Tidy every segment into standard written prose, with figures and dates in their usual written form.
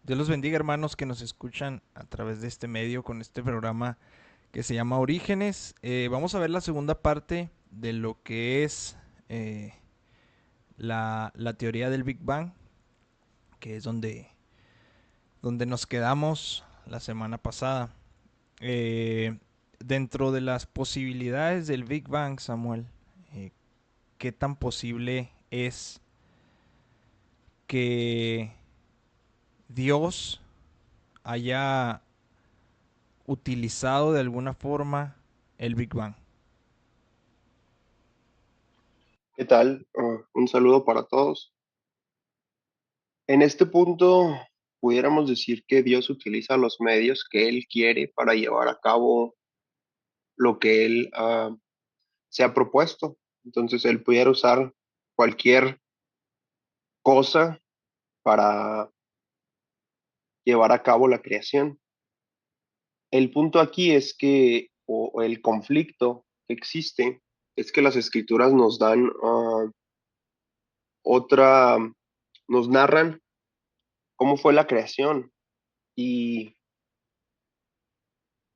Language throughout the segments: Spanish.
Dios los bendiga, hermanos que nos escuchan a través de este medio con este programa que se llama Orígenes. Vamos a ver la segunda parte de lo que es eh, la teoría del Big Bang, que es donde nos quedamos la semana pasada. Eh, Dentro de las posibilidades del Big Bang, Samuel, eh, ¿qué tan posible es que Dios haya utilizado de alguna forma el Big Bang? ¿Qué tal? Un saludo para todos. En este punto, pudiéramos decir que Dios utiliza los medios que Él quiere para llevar a cabo lo que Él se ha propuesto. Entonces, Él pudiera usar cualquier cosa para llevar a cabo la creación. El punto aquí es que, o el conflicto que existe, es que las escrituras nos dan otra, nos narran cómo fue la creación y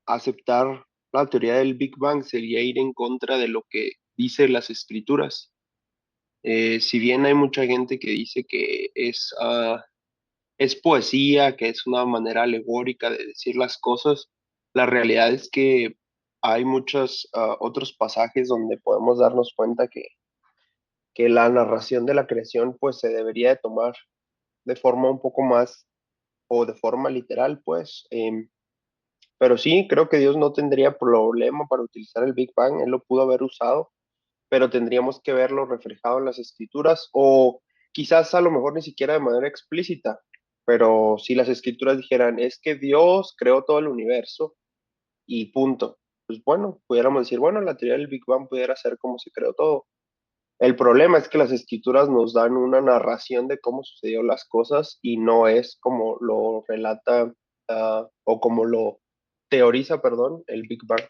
aceptar la teoría del Big Bang sería ir en contra de lo que dice las escrituras. Si bien hay mucha gente que dice que es poesía, que es una manera alegórica de decir las cosas, la realidad es que hay muchos otros pasajes donde podemos darnos cuenta que la narración de la creación pues se debería de tomar de forma un poco más o de forma literal, pues. Pero sí, creo que Dios no tendría problema para utilizar el Big Bang, Él lo pudo haber usado, pero tendríamos que verlo reflejado en las escrituras o quizás a lo mejor ni siquiera de manera explícita, pero si las escrituras dijeran, es que Dios creó todo el universo y punto, pues bueno, pudiéramos decir, bueno, la teoría del Big Bang pudiera ser como se creó todo. El problema es que las escrituras nos dan una narración de cómo sucedió las cosas y no es como lo relata o como lo teoriza, perdón, el Big Bang.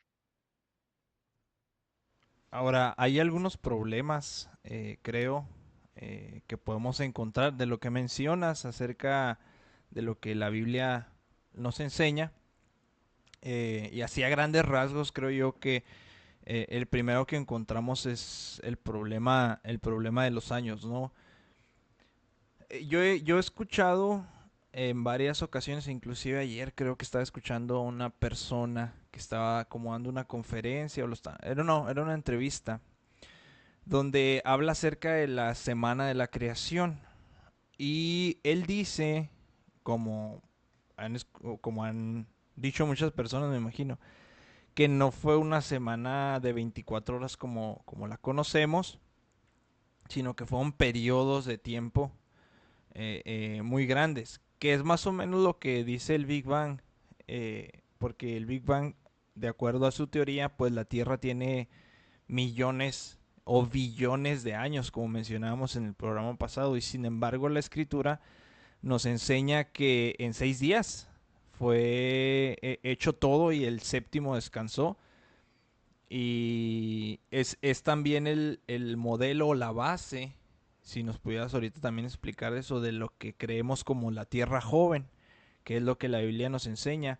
Ahora, hay algunos problemas, creo, que podemos encontrar de lo que mencionas acerca de lo que la Biblia nos enseña. Y así a grandes rasgos creo yo que el primero que encontramos es el problema de los años, ¿no? Yo he escuchado en varias ocasiones, inclusive ayer creo que estaba escuchando a una persona que estaba como dando una conferencia, era una entrevista, donde habla acerca de la semana de la creación. Y él dice, como como han dicho muchas personas, me imagino, que no fue una semana de 24 horas como la conocemos, sino que fueron periodos de tiempo muy grandes, que es más o menos lo que dice el Big Bang, porque el Big Bang, de acuerdo a su teoría, pues la Tierra tiene millones o billones de años, como mencionábamos en el programa pasado, y sin embargo la escritura nos enseña que en 6 días fue hecho todo y el séptimo descansó. Y es también el modelo o la base, si nos pudieras ahorita también explicar eso de lo que creemos como la Tierra joven, que es lo que la Biblia nos enseña.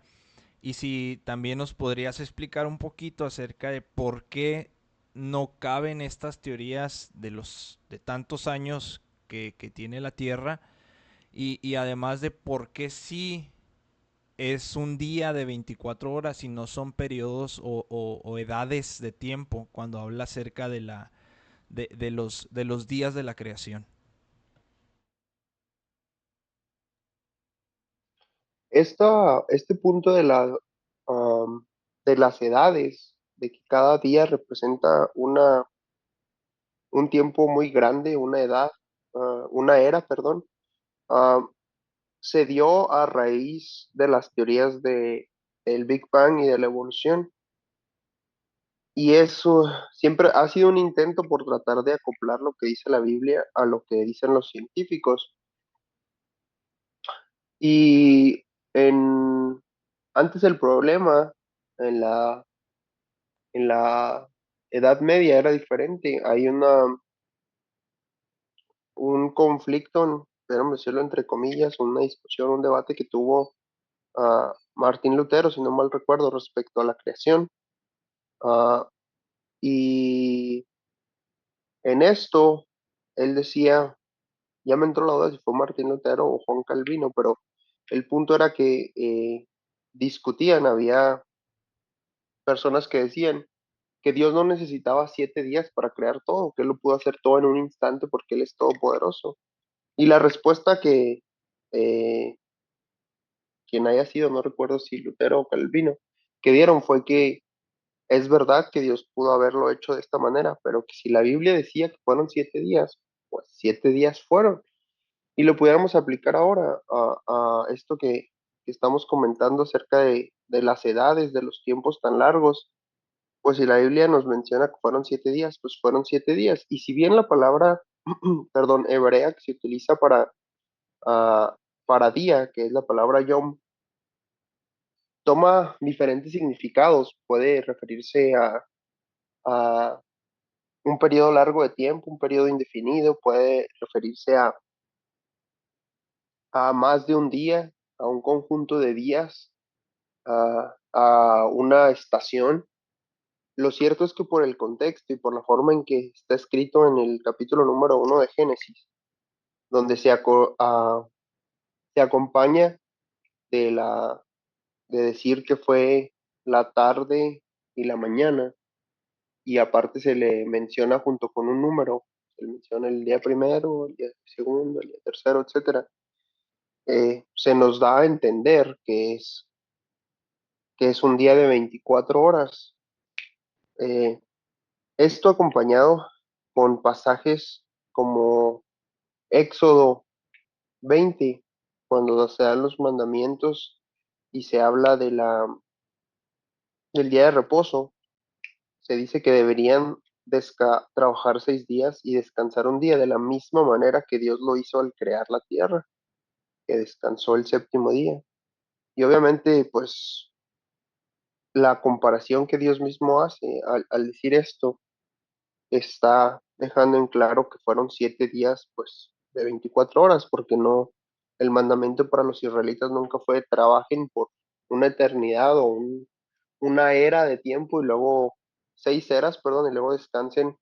Y si también nos podrías explicar un poquito acerca de por qué no caben estas teorías de tantos años que tiene la Tierra y además de por qué sí es un día de 24 horas y no son periodos o edades de tiempo cuando habla acerca de los días de la creación. Este punto de las edades, de que cada día representa un tiempo muy grande, una edad, una era, perdón, ah, se dio a raíz de las teorías del Big Bang y de la evolución. Y eso siempre ha sido un intento por tratar de acoplar lo que dice la Biblia a lo que dicen los científicos. Y en, antes el problema en en la Edad Media era diferente. Hay un conflicto pudiéramos decirlo entre comillas, una discusión, un debate que tuvo Martín Lutero, si no mal recuerdo, respecto a la creación. Ah, y en esto, él decía, ya me entró la duda si fue Martín Lutero o Juan Calvino, pero el punto era que discutían, había personas que decían que Dios no necesitaba 7 días para crear todo, que Él lo pudo hacer todo en un instante porque Él es todopoderoso. Y la respuesta que eh, quien haya sido, no recuerdo si Lutero o Calvino, que dieron fue que es verdad que Dios pudo haberlo hecho de esta manera, pero que si la Biblia decía que fueron 7 días, pues 7 días fueron. Y lo pudiéramos aplicar ahora a esto que estamos comentando acerca de las edades, de los tiempos tan largos. Pues si la Biblia nos menciona que fueron 7 días, pues fueron 7 días. Y si bien la palabra, perdón, hebrea que se utiliza ah, para día, que es la palabra yom, toma diferentes significados. Puede referirse a un periodo largo de tiempo, un periodo indefinido, puede referirse a más de un día, a un conjunto de días, a una estación. Lo cierto es que por el contexto y por la forma en que está escrito en el capítulo número 1 de Génesis, donde se acompaña de de decir que fue la tarde y la mañana, y aparte se le menciona junto con un número, se le menciona el día primero, el día segundo, el día tercero, etcétera. Se nos da a entender que es un día de 24 horas. Eh, Esto acompañado con pasajes como Éxodo 20, cuando se dan los mandamientos y se habla del día de reposo. Se dice que deberían trabajar 6 días y descansar un día, de la misma manera que Dios lo hizo al crear la tierra, que descansó el séptimo día. Y obviamente, pues la comparación que Dios mismo hace al decir esto está dejando en claro que fueron 7 días, pues, de 24 horas, porque no, el mandamiento para los israelitas nunca fue trabajen por una eternidad o una era de tiempo y luego 6 eras, perdón, y luego descansen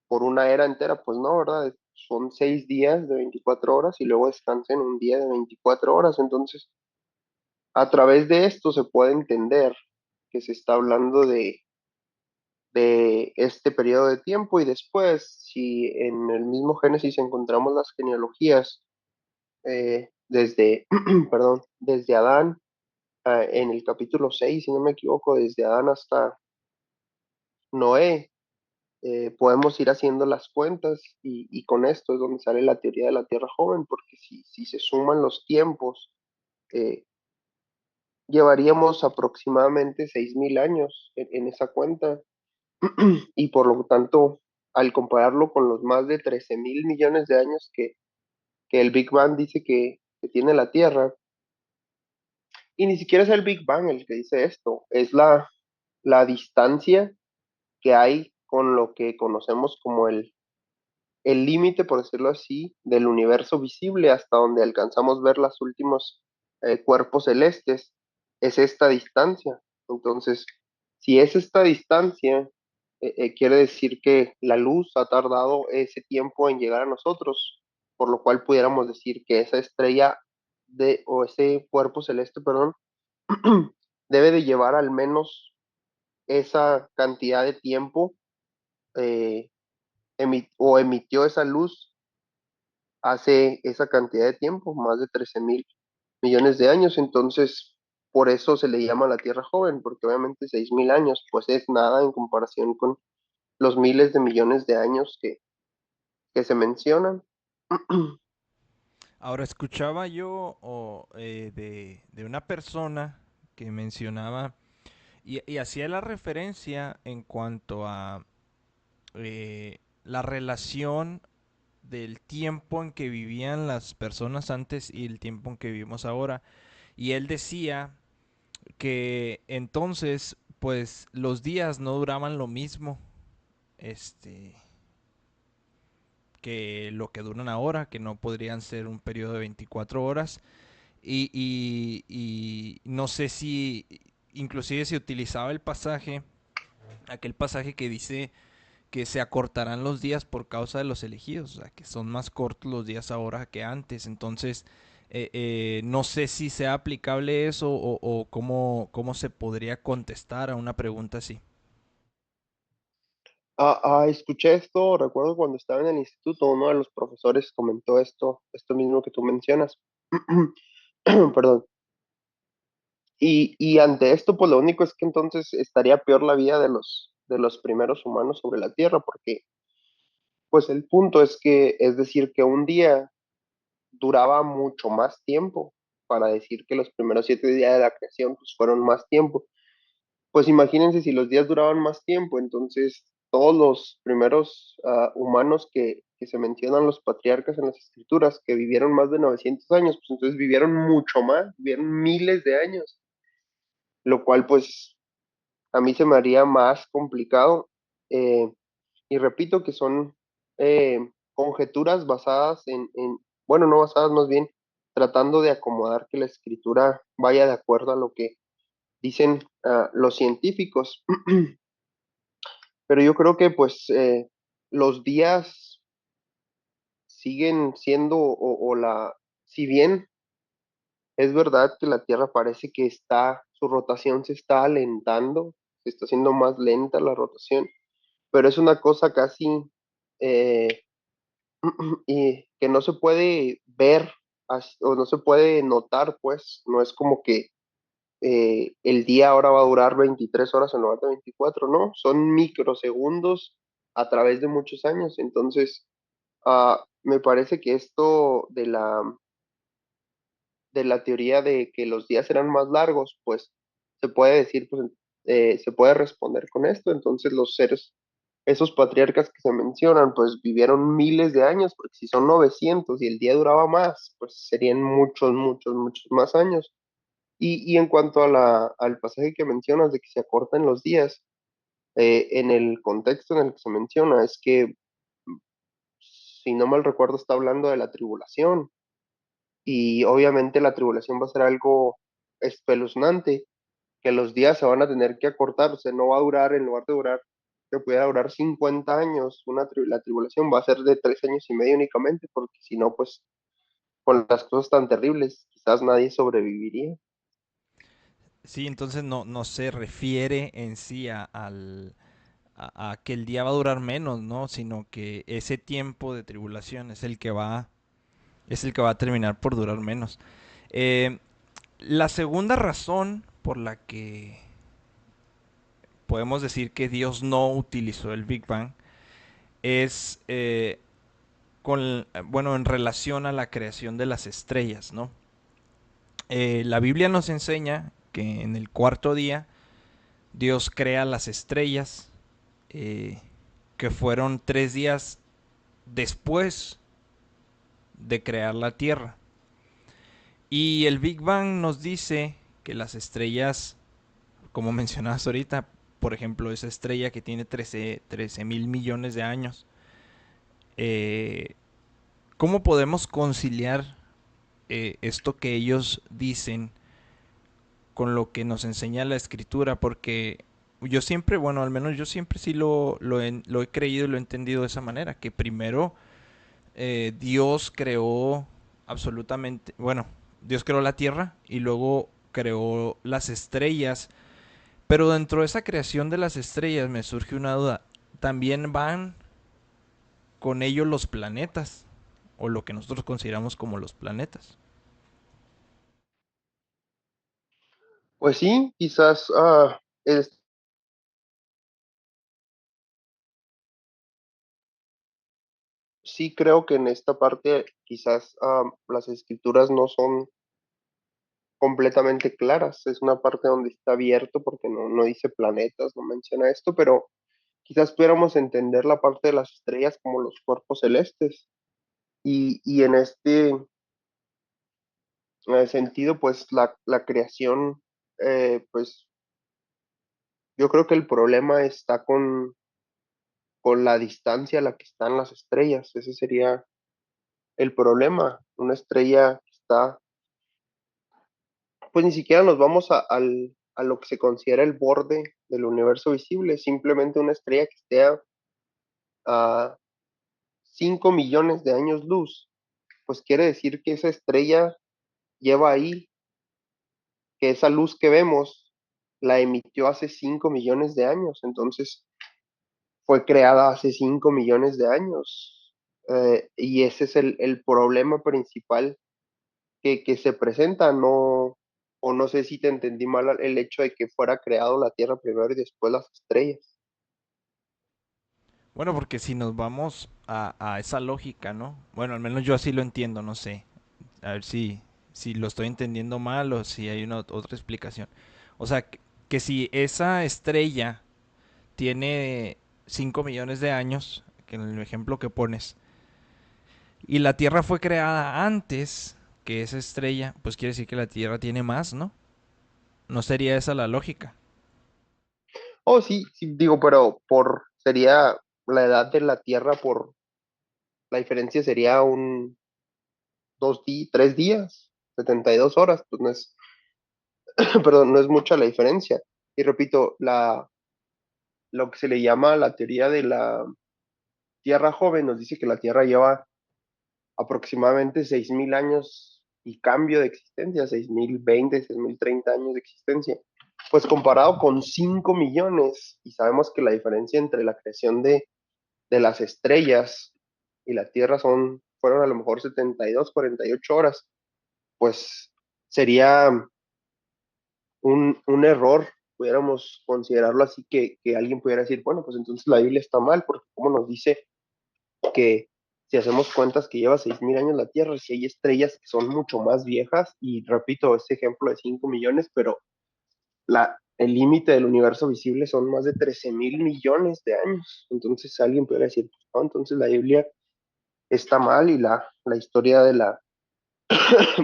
por una era entera. Pues no, ¿verdad? Son 6 días de 24 horas y luego descansen un día de 24 horas. Entonces, a través de esto se puede entender que se está hablando de este periodo de tiempo. Y después, si en el mismo Génesis encontramos las genealogías desde, perdón, desde Adán, en el capítulo 6 si no me equivoco, desde Adán hasta Noé, podemos ir haciendo las cuentas y con esto es donde sale la teoría de la Tierra joven, porque si se suman los tiempos, eh, llevaríamos aproximadamente 6.000 años en esa cuenta. Y por lo tanto, al compararlo con los más de 13.000 millones de años que el Big Bang dice que tiene la Tierra, y ni siquiera es el Big Bang el que dice esto, es la distancia que hay con lo que conocemos como el límite, por decirlo así, del universo visible hasta donde alcanzamos ver los últimos cuerpos celestes, es esta distancia. Entonces, si es esta distancia, quiere decir que la luz ha tardado ese tiempo en llegar a nosotros, por lo cual pudiéramos decir que esa estrella o ese cuerpo celeste, perdón, debe de llevar al menos esa cantidad de tiempo eh, o emitió esa luz hace esa cantidad de tiempo, más de 13.000 millones de años. Entonces, por eso se le llama la Tierra joven, porque obviamente 6.000 años, pues es nada en comparación con los miles de millones de años que se mencionan. Ahora escuchaba yo de una persona que mencionaba y hacía la referencia en cuanto a la relación del tiempo en que vivían las personas antes y el tiempo en que vivimos ahora. Y él decía que entonces, pues los días no duraban lo mismo, este, que lo que duran ahora, que no podrían ser un periodo de 24 horas. Y no sé si, inclusive se utilizaba el pasaje, aquel pasaje que dice que se acortarán los días por causa de los elegidos, o sea, que son más cortos los días ahora que antes. Entonces, no sé si sea aplicable eso o cómo se podría contestar a una pregunta así. Escuché esto, recuerdo cuando estaba en el instituto, uno de los profesores comentó esto mismo que tú mencionas. Perdón. Y ante esto, pues lo único es que entonces estaría peor la vida de los primeros humanos sobre la Tierra, porque pues el punto es que, es decir, que un día duraba mucho más tiempo, para decir que los primeros 7 días de la creación pues fueron más tiempo. Pues imagínense si los días duraban más tiempo, entonces todos los primeros humanos que se mencionan los patriarcas en las escrituras, que vivieron más de 900 años, pues entonces vivieron mucho más, vivieron miles de años, lo cual pues a mí se me haría más complicado. eh, y repito que son conjeturas basadas bueno, no basadas, más bien tratando de acomodar que la escritura vaya de acuerdo a lo que dicen los científicos. Pero yo creo que pues los días siguen siendo, si bien es verdad que la Tierra parece que su rotación se está alentando, se está haciendo más lenta la rotación, pero es una cosa casi eh, y que no se puede ver o no se puede notar, pues no es como que el día ahora va a durar 23 horas en lugar de 24, ¿no? Son microsegundos a través de muchos años. Entonces, me parece que esto de la teoría de que los días eran más largos, pues se puede decir, pues se puede responder con esto. Entonces, los seres, esos patriarcas que se mencionan, pues vivieron miles de años, porque si son 900 y el día duraba más, pues serían muchos, muchos, muchos más años. Y en cuanto a al pasaje que mencionas de que se acortan los días, en el contexto en el que se menciona, es que, si no mal recuerdo, está hablando de la tribulación. Y obviamente la tribulación va a ser algo espeluznante, que los días se van a tener que acortar, o sea, no va a durar, en lugar de durar, que pudiera durar 50 años, la tribulación va a ser de 3 años y medio únicamente, porque si no, pues con las cosas tan terribles, quizás nadie sobreviviría. Sí, entonces no se refiere en sí a que el día va a durar menos, ¿no? Sino que ese tiempo de tribulación es el que va a terminar por durar menos. Eh, la segunda razón por la que podemos decir que Dios no utilizó el Big Bang es bueno, en relación a la creación de las estrellas, ¿no? La Biblia nos enseña que en el cuarto día Dios crea las estrellas, eh, que fueron 3 días después de crear la Tierra. Y el Big Bang nos dice que las estrellas, como mencionabas ahorita, por ejemplo, esa estrella que tiene 13 mil millones de años, eh, ¿cómo podemos conciliar esto que ellos dicen con lo que nos enseña la escritura? Porque yo siempre, bueno, al menos yo siempre sí lo he creído y lo he entendido de esa manera, que primero Dios creó absolutamente, bueno, Dios creó la tierra y luego creó las estrellas, pero dentro de esa creación de las estrellas me surge una duda. ¿También van con ellos los planetas? O lo que nosotros consideramos como los planetas. Pues sí, quizás sí creo que en esta parte quizás las escrituras no son completamente claras. Es una parte donde está abierto porque no dice planetas, no menciona esto, pero quizás pudiéramos entender la parte de las estrellas como los cuerpos celestes. Y en este sentido, pues la creación, pues yo creo que el problema está con la distancia a la que están las estrellas. Ese sería el problema. Una estrella que está, pues ni siquiera nos vamos a lo que se considera el borde del universo visible, simplemente una estrella que esté a 5 millones de años luz, pues quiere decir que esa estrella lleva ahí, que esa luz que vemos la emitió hace 5 millones de años, entonces fue creada hace 5 millones de años. Y ese es el problema principal que se presenta, no, o no sé si te entendí mal el hecho de que fuera creado la Tierra primero y después las estrellas. Bueno, porque si nos vamos a esa lógica, ¿no? Bueno, al menos yo así lo entiendo, no sé. A ver si lo estoy entendiendo mal o si hay una otra explicación. O sea, que si esa estrella tiene 5 millones de años, que en el ejemplo que pones, y la Tierra fue creada antes que esa estrella, pues quiere decir que la Tierra tiene más, ¿no? ¿No sería esa la lógica? Oh, sí, sí, digo, pero sería la edad de la Tierra la diferencia sería 3 días, 72 horas, pues no es, perdón, no es mucha la diferencia. Y repito, lo que se le llama la teoría de la Tierra joven nos dice que la Tierra lleva aproximadamente 6.000 años y cambio de existencia, 6.020, 6.030 años de existencia. Pues comparado con 5 millones, y sabemos que la diferencia entre la creación de las estrellas y la Tierra fueron a lo mejor 72, 48 horas, pues sería un error, pudiéramos considerarlo así, que alguien pudiera decir, bueno, pues entonces la Biblia está mal, porque como nos dice que si hacemos cuentas que lleva 6.000 años la Tierra, si hay estrellas que son mucho más viejas, y repito, este ejemplo de 5 millones, pero el límite del universo visible son más de 13.000 millones de años. Entonces alguien puede decir, pues, no, entonces la Biblia está mal y la historia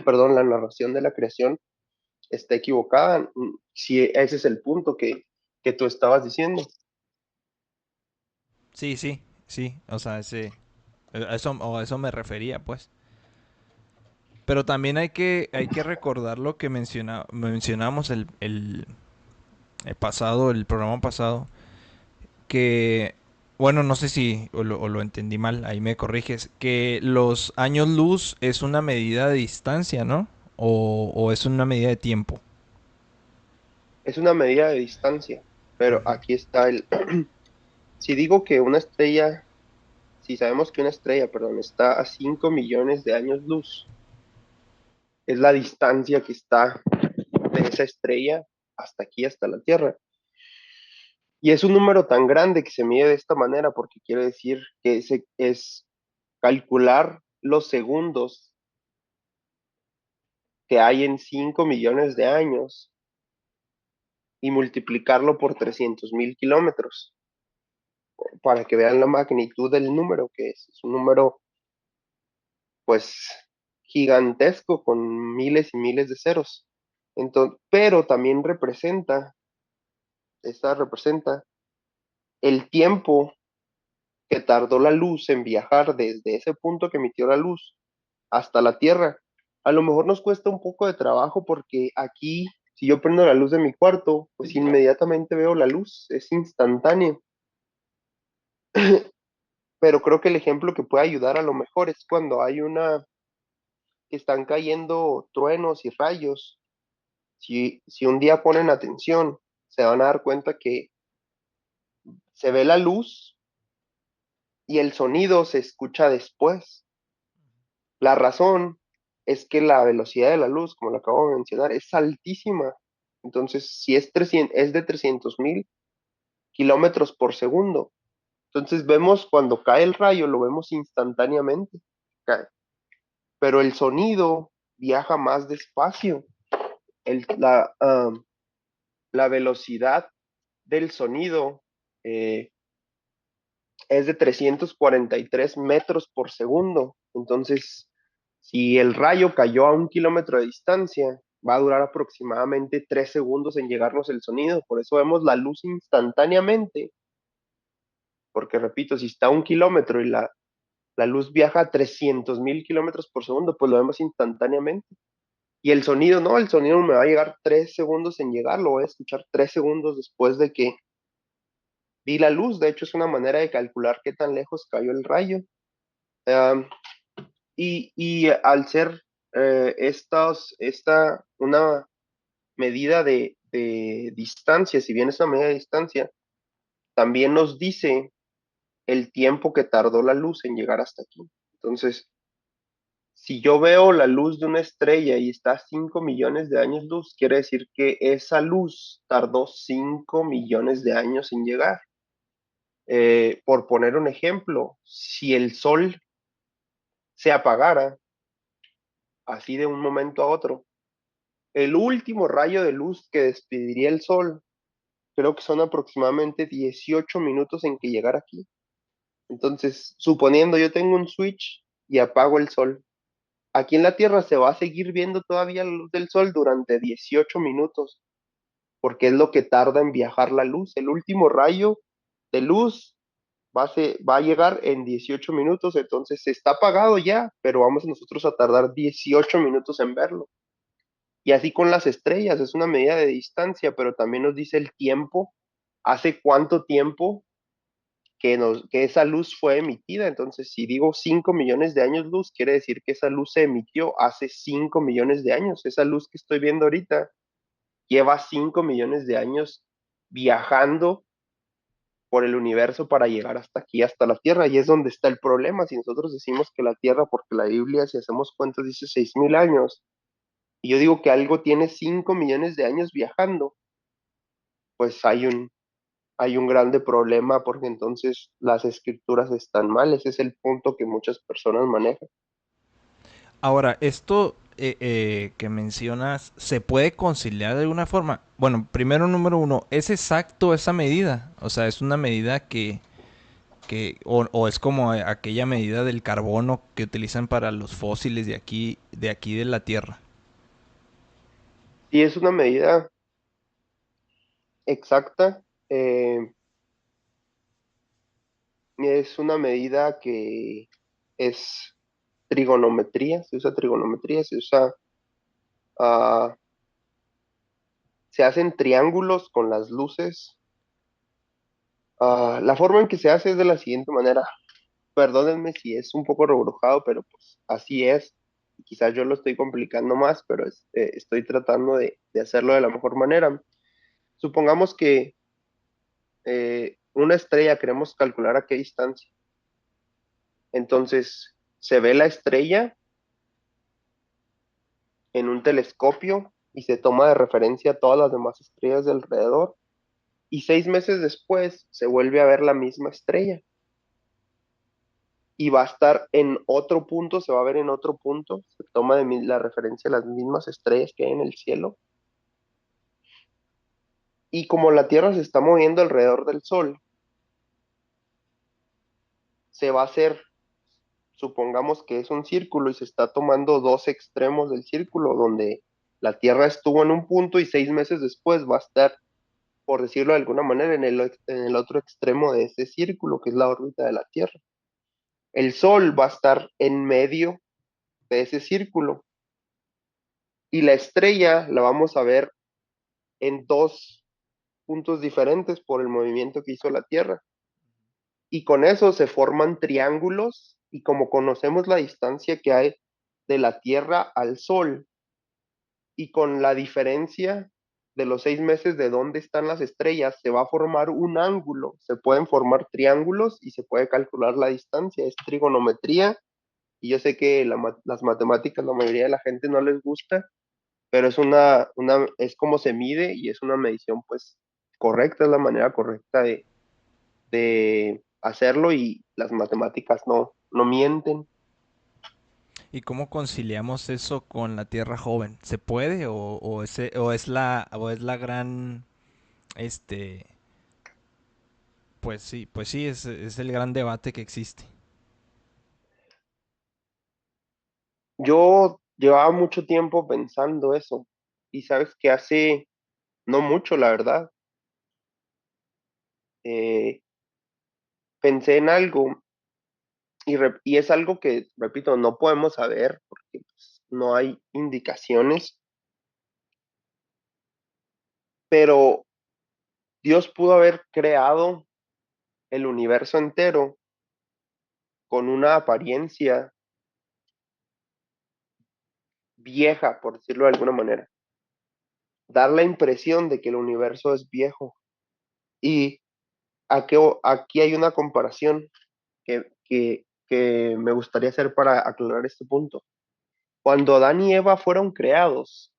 perdón, la narración de la creación está equivocada. Si ese es el punto que tú estabas diciendo. Sí, sí, sí. O sea, a eso me refería, pues. Pero también hay que recordar lo que mencionamos el pasado, el programa pasado, que, bueno, no sé si o lo entendí mal, ahí me corriges, que los años luz es una medida de distancia, ¿no? O es una medida de tiempo. Es una medida de distancia, pero Ujú. aquí está si digo que una estrella, si sabemos que una estrella, perdón, está a 5 millones de años luz, es la distancia que está de esa estrella hasta aquí, hasta la Tierra. Y es un número tan grande que se mide de esta manera porque quiere decir que es calcular los segundos que hay en 5 millones de años y multiplicarlo por 300.000 kilómetros para que vean la magnitud del número que es. Es un número, pues, gigantesco con miles y miles de ceros. Entonces, pero también representa el tiempo que tardó la luz en viajar desde ese punto que emitió la luz hasta la Tierra. A lo mejor nos cuesta un poco de trabajo porque aquí, si yo prendo la luz de mi cuarto, pues inmediatamente veo la luz, es instantáneo. Pero creo que el ejemplo que puede ayudar a lo mejor es cuando que están cayendo truenos y rayos. Si un día ponen atención, se van a dar cuenta que se ve la luz y el sonido se escucha después. La razón es que la velocidad de la luz, como lo acabo de mencionar, es altísima. Entonces, si es de 300.000 kilómetros por segundo. Entonces vemos cuando cae el rayo, lo vemos instantáneamente. Cae. Pero el sonido viaja más despacio. El- la, um, la velocidad del sonido eh, es de 343 metros por segundo. Entonces, si el rayo cayó a 1 kilómetro de distancia, va a durar aproximadamente 3 segundos en llegarnos el sonido. Por eso vemos la luz instantáneamente, porque repito, si está a 1 kilómetro y la luz viaja a 300,000 kilómetros por segundo, pues lo vemos instantáneamente. Y el sonido, no, el sonido me va a llegar 3 segundos en llegar, lo voy a escuchar 3 segundos después de que vi la luz. De hecho, es una manera de calcular qué tan lejos cayó el rayo. Um, y al ser una medida de distancia, si bien es una medida de distancia, también nos dice el tiempo que tardó la luz en llegar hasta aquí. Entonces, si yo veo la luz de una estrella y está a 5 millones de años luz, quiere decir que esa luz tardó 5 millones de años en llegar. Por poner un ejemplo, si el sol se apagara así de un momento a otro, el último rayo de luz que despediría el sol, creo que son aproximadamente 18 minutos en que llegara aquí. Entonces, suponiendo yo tengo un switch y apago el sol, aquí en la Tierra se va a seguir viendo todavía la luz del sol durante 18 minutos, porque es lo que tarda en viajar la luz. El último rayo de luz va a llegar en 18 minutos, entonces está apagado ya, pero vamos nosotros a tardar 18 minutos en verlo. Y así con las estrellas, es una medida de distancia, pero también nos dice el tiempo, hace cuánto tiempo que esa luz fue emitida. Entonces, si digo 5 millones de años luz, quiere decir que esa luz se emitió hace 5 millones de años. Esa luz que estoy viendo ahorita lleva 5 millones de años viajando por el universo para llegar hasta aquí, hasta la Tierra. Y es donde está el problema. Si nosotros decimos que la Tierra, porque la Biblia, si hacemos cuentas, dice 6,000 años, y yo digo que algo tiene 5 millones de años viajando, pues hay un grande problema porque entonces las escrituras están mal. Ese es el punto que muchas personas manejan. Ahora, esto que mencionas, ¿se puede conciliar de alguna forma? Bueno, primero, número uno, ¿es exacto esa medida? O sea, ¿es una medida o es como aquella medida del carbono que utilizan para los fósiles de aquí de la Tierra? Y es una medida exacta, es una medida que es trigonometría, ah, se hacen triángulos con las luces. La forma en que se hace es de la siguiente manera. Perdónenme si es un poco rebrujado, pero pues así es. Quizás yo lo estoy complicando más, pero estoy tratando de hacerlo de la mejor manera. Supongamos que una estrella queremos calcular a qué distancia. Entonces, se ve la estrella en un telescopio y se toma de referencia todas las demás estrellas de alrededor. Y 6 meses después se vuelve a ver la misma estrella y va a estar en otro punto, se va a ver en otro punto, se toma la referencia a las mismas estrellas que hay en el cielo. Y como la Tierra se está moviendo alrededor del Sol, se va a hacer, supongamos que es un círculo y se está tomando dos extremos del círculo, donde la Tierra estuvo en un punto y 6 meses después va a estar, por decirlo de alguna manera, en el otro extremo de ese círculo, que es la órbita de la Tierra. El Sol va a estar en medio de ese círculo y la estrella la vamos a ver en dos puntos diferentes por el movimiento que hizo la Tierra. Y con eso se forman triángulos y como conocemos la distancia que hay de la Tierra al Sol y con la diferencia de los 6 meses de dónde están las estrellas, se va a formar un ángulo. Se pueden formar triángulos y se puede calcular la distancia. Es trigonometría y yo sé que las matemáticas la mayoría de la gente no les gusta, pero es como se mide y es una medición pues correcta, es la manera correcta de hacerlo y las matemáticas no mienten. ¿Y cómo conciliamos eso con la Tierra joven? ¿Se puede o es la gran este pues sí es el gran debate que existe? Yo llevaba mucho tiempo pensando eso y sabes que hace no mucho, la verdad, eh, pensé en algo y es algo que, repito, no podemos saber porque pues, no hay indicaciones, pero Dios pudo haber creado el universo entero con una apariencia vieja, por decirlo de alguna manera, dar la impresión de que el universo es viejo. Y aquí hay una comparación que me gustaría hacer para aclarar este punto. Cuando Adán y Eva fueron creados,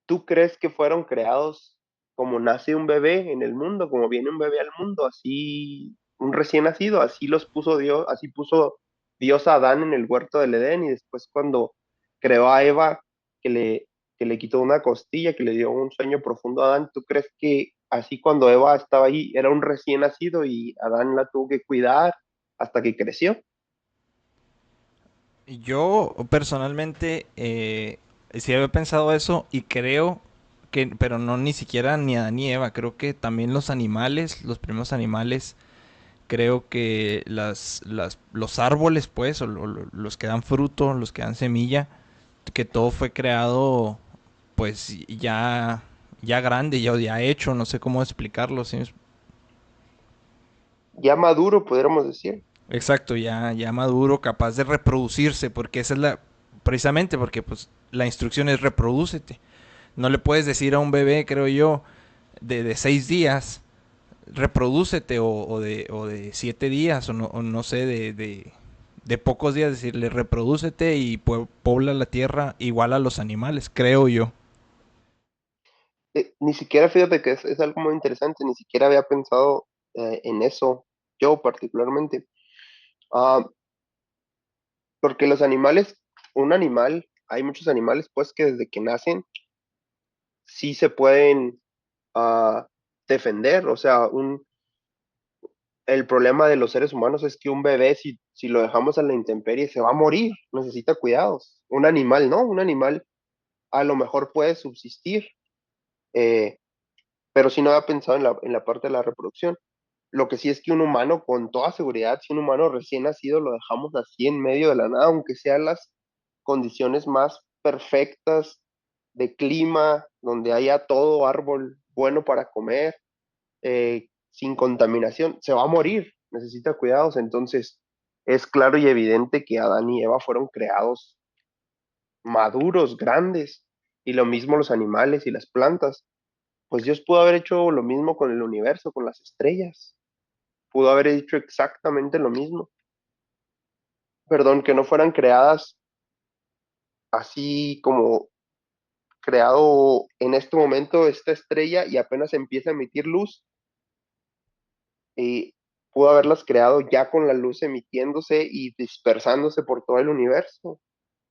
¿tú crees que fueron creados como nace un bebé en el mundo, como viene un bebé al mundo, así un recién nacido, así los puso Dios, así puso Dios a Adán en el huerto del Edén y después cuando creó a Eva que le, que le quitó una costilla, que le dio un sueño profundo a Adán, ¿tú crees que así cuando Eva estaba ahí era un recién nacido y Adán la tuvo que cuidar hasta que creció? Yo personalmente sí había pensado eso y creo que, pero no ni siquiera ni Adán ni Eva, creo que también los animales, los primeros animales, creo que los árboles pues, los que dan fruto, los que dan semilla, que todo fue creado pues ya grande, ya hecho, no sé cómo explicarlo, ¿sí? Ya maduro, podríamos decir. Exacto, ya maduro, capaz de reproducirse, porque esa es precisamente porque pues la instrucción es reprodúcete. No le puedes decir a un bebé, creo yo, de 6 días, reprodúcete, o de 7 días, o no sé, de pocos días, decirle reprodúcete y pobla la tierra igual a los animales, creo yo. Ni siquiera, fíjate que es algo muy interesante, ni siquiera había pensado en eso, yo particularmente. Ah, porque los animales, un animal, hay muchos animales pues que desde que nacen sí se pueden ah, defender, o sea, el problema de los seres humanos es que un bebé, si lo dejamos a la intemperie, se va a morir, necesita cuidados. Un animal, ¿no? Un animal a lo mejor puede subsistir, eh, pero si no había pensado en la parte de la reproducción. Lo que sí es que un humano, con toda seguridad, si un humano recién nacido lo dejamos así en medio de la nada, aunque sean las condiciones más perfectas de clima, donde haya todo árbol bueno para comer, sin contaminación, se va a morir, necesita cuidados. Entonces, es claro y evidente que Adán y Eva fueron creados maduros, grandes, y lo mismo los animales y las plantas. Pues Dios pudo haber hecho lo mismo con el universo, con las estrellas. Pudo haber dicho exactamente lo mismo. Perdón, que no fueran creadas así como creado en este momento esta estrella y apenas empieza a emitir luz, y pudo haberlas creado ya con la luz emitiéndose y dispersándose por todo el universo.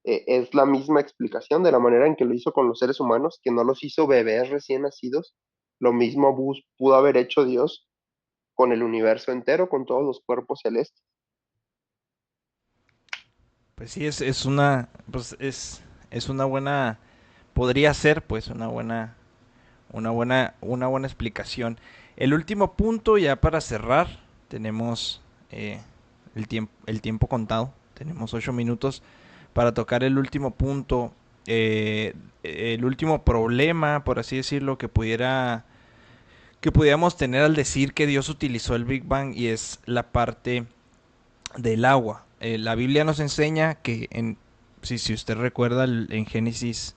Es la misma explicación de la manera en que lo hizo con los seres humanos, que no los hizo bebés recién nacidos. Lo mismo pudo haber hecho Dios con el universo entero, con todos los cuerpos celestes. Pues sí, es una buena, podría ser pues una buena explicación. El último punto, ya para cerrar, tenemos el tiempo contado. Tenemos 8 minutos para tocar el último punto. El último problema, por así decirlo, que pudiéramos tener al decir que Dios utilizó el Big Bang, y es la parte del agua. La Biblia nos enseña que si usted recuerda en Génesis,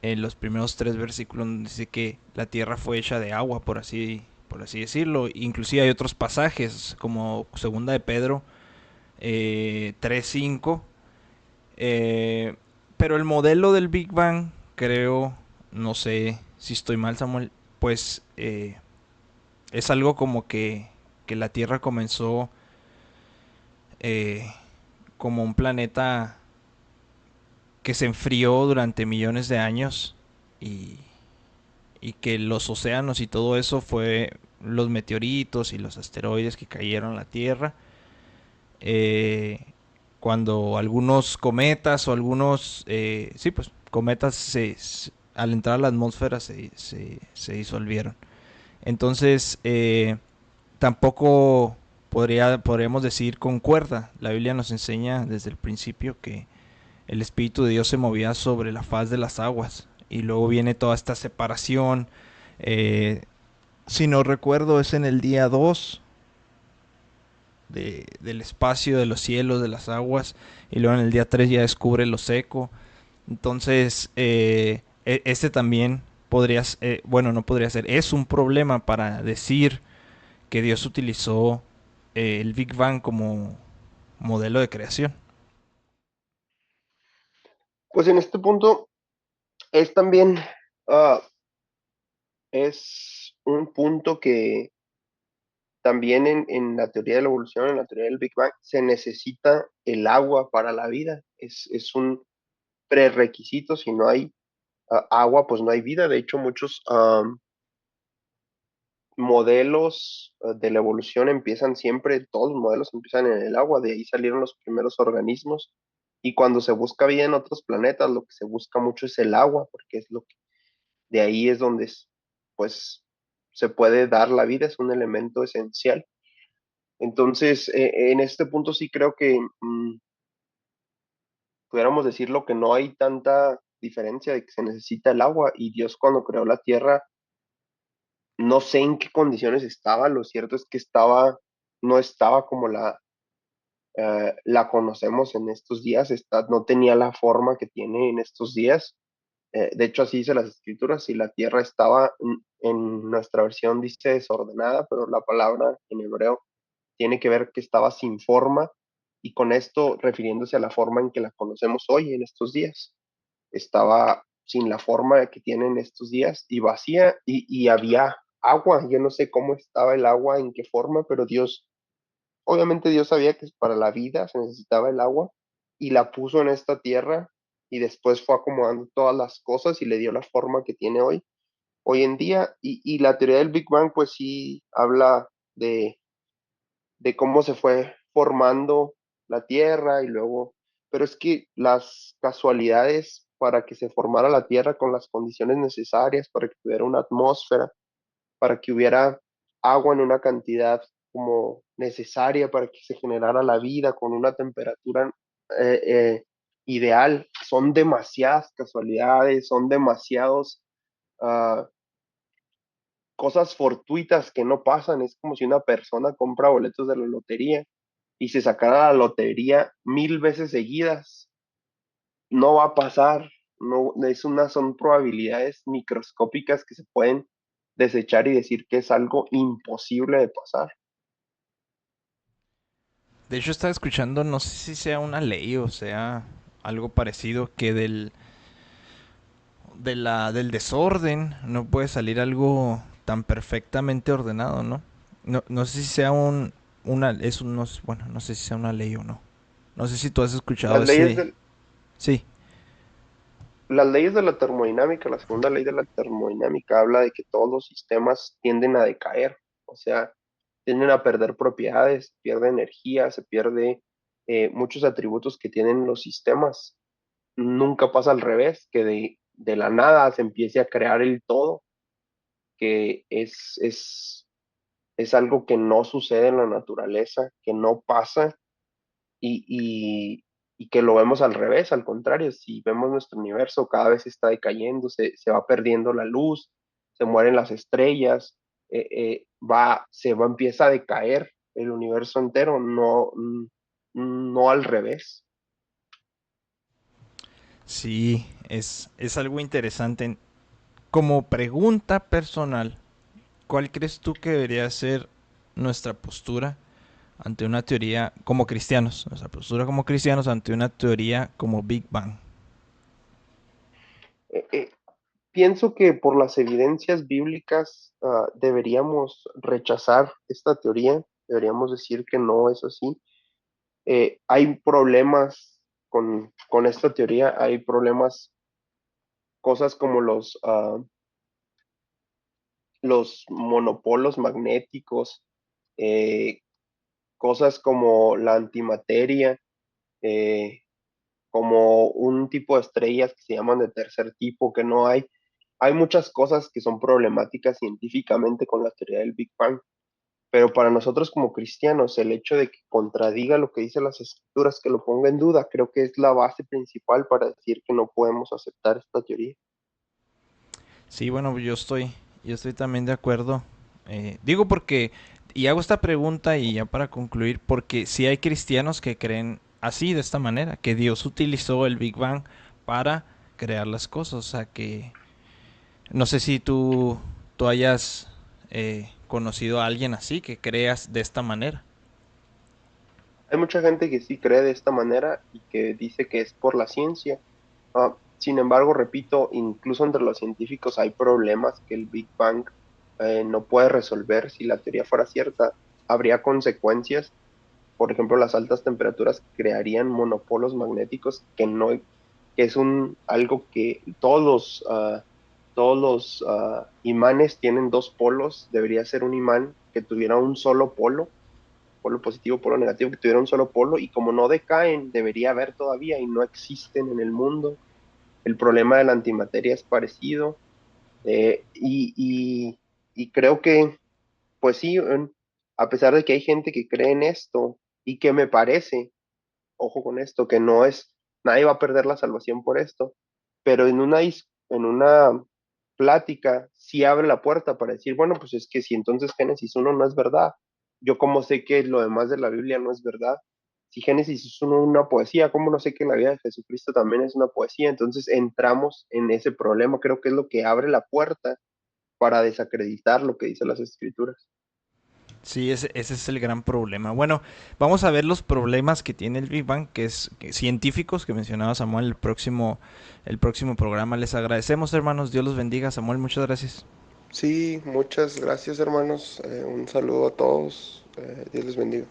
en los primeros 3 versículos dice que la tierra fue hecha de agua, por así decirlo. Inclusive hay otros pasajes como segunda de Pedro 3:5. Pero el modelo del Big Bang, creo, no sé si estoy mal, Samuel, pues es algo como que la Tierra comenzó eh, como un planeta que se enfrió durante millones de años, y, y que los océanos y todo eso fue los meteoritos y los asteroides que cayeron a la Tierra. Eh, Cuando algunos cometas o algunos, sí, pues cometas al entrar a la atmósfera se disolvieron. Entonces, tampoco podríamos decir concuerda. La Biblia nos enseña desde el principio que el Espíritu de Dios se movía sobre la faz de las aguas. Y luego viene toda esta separación. eh, si no recuerdo, es en el día 2 del espacio, de los cielos, de las aguas. Y luego en el día 3 ya descubre lo seco. Entonces, este también podría, bueno, no podría ser, es un problema para decir que Dios utilizó el Big Bang como modelo de creación. Pues en este punto es también, ah, es un punto que también en la teoría de la evolución, en la teoría del Big Bang, se necesita el agua para la vida. Es un prerequisito. Si no hay agua, pues no hay vida. De hecho, muchos modelos de la evolución empiezan siempre, todos los modelos empiezan en el agua, de ahí salieron los primeros organismos. Y cuando se busca vida en otros planetas, lo que se busca mucho es el agua, porque es lo que, de ahí es donde pues se puede dar la vida, es un elemento esencial. Entonces, en este punto sí creo que pudiéramos decirlo que no hay tanta diferencia de que se necesita el agua, y Dios cuando creó la tierra, no sé en qué condiciones estaba. Lo cierto es que no estaba como la conocemos en estos días. No tenía la forma que tiene en estos días. De hecho, así dice las escrituras: si la tierra estaba, en nuestra versión dice desordenada, pero la palabra en hebreo tiene que ver que estaba sin forma, y con esto refiriéndose a la forma en que la conocemos hoy en estos días. Estaba sin la forma que tiene en estos días y vacía, y había agua. Yo no sé cómo estaba el agua, en qué forma, pero obviamente Dios sabía que para la vida se necesitaba el agua, y la puso en esta tierra, y después fue acomodando todas las cosas y le dio la forma que tiene hoy en día. Y la teoría del Big Bang pues sí habla de cómo se fue formando la Tierra, y luego, pero es que las casualidades para que se formara la Tierra con las condiciones necesarias, para que tuviera una atmósfera, para que hubiera agua en una cantidad como necesaria para que se generara la vida con una temperatura eh, eh, ideal, son demasiadas casualidades, son demasiados uh, cosas fortuitas que no pasan. Es como si una persona compra boletos de la lotería y se sacara la lotería 1000 veces seguidas. No va a pasar. No, son probabilidades microscópicas que se pueden desechar y decir que es algo imposible de pasar. De hecho, estaba escuchando, no sé si sea una ley o sea algo parecido, que del desorden no puede salir algo tan perfectamente ordenado, ¿no? No, no sé si sea no, bueno, no sé si sea una ley o no. No sé si tú has escuchado Las leyes ese. del, Sí. las leyes de la termodinámica, la segunda ley de la termodinámica habla de que todos los sistemas tienden a decaer. O sea, tienden a perder propiedades, pierde energía, se pierde muchos atributos que tienen los sistemas. Nunca pasa al revés, que de la nada se empiece a crear el todo, que es algo que no sucede en la naturaleza, que no pasa, y, y, y que lo vemos al revés. Al contrario, si vemos nuestro universo, cada vez está decayendo, se va perdiendo la luz, se mueren las estrellas, empieza a decaer el universo entero, no al revés. Sí, es algo interesante. Como pregunta personal, ¿cuál crees tú que debería ser nuestra postura ante una teoría como cristianos? Nuestra postura como cristianos ante una teoría como Big Bang. Eh, eh, Pienso que por las evidencias bíblicas deberíamos rechazar esta teoría, deberíamos decir que no es así. Hay problemas con esta teoría, hay problemas, cosas como los monopolos magnéticos, eh, cosas como la antimateria, eh, como un tipo de estrellas que se llaman de tercer tipo, que no hay muchas cosas que son problemáticas científicamente con la teoría del Big Bang. Pero para nosotros como cristianos, el hecho de que contradiga lo que dicen las escrituras, que lo ponga en duda, creo que es la base principal para decir que no podemos aceptar esta teoría. Sí, bueno, yo estoy también de acuerdo. Digo porque, y hago esta pregunta y ya para concluir, porque si hay cristianos que creen así, de esta manera, que Dios utilizó el Big Bang para crear las cosas. O sea que, no sé si tú hayas conocido a alguien así, que creas de esta manera. Hay mucha gente que sí cree de esta manera y que dice que es por la ciencia. Sin embargo, repito, incluso entre los científicos hay problemas que el Big Bang no puede resolver. Si la teoría fuera cierta, habría consecuencias. Por ejemplo, las altas temperaturas crearían monopolos magnéticos que no, que es algo que todos los imanes tienen dos polos. Debería ser un imán que tuviera un solo polo positivo, polo negativo, que tuviera un solo polo, y como no decaen, debería haber todavía y no existen en el mundo. El problema de la antimateria es parecido, eh, y, y, y creo que, pues sí, a pesar de que hay gente que cree en esto y que me parece, ojo con esto, que no es, nadie va a perder la salvación por esto, pero en una plática sí abre la puerta para decir, bueno, pues es que si entonces Génesis uno no es verdad, yo cómo sé que lo demás de la Biblia no es verdad. Si Génesis es una poesía, ¿cómo no sé que la vida de Jesucristo también es una poesía? Entonces entramos en ese problema, creo que es lo que abre la puerta para desacreditar lo que dicen las escrituras. Sí, ese es el gran problema. Bueno, vamos a ver los problemas que tiene el Big Bang, científicos que mencionaba Samuel el próximo programa. Les agradecemos, hermanos. Dios los bendiga. Samuel, muchas gracias. Sí, muchas gracias hermanos. Un saludo a todos. Dios les bendiga.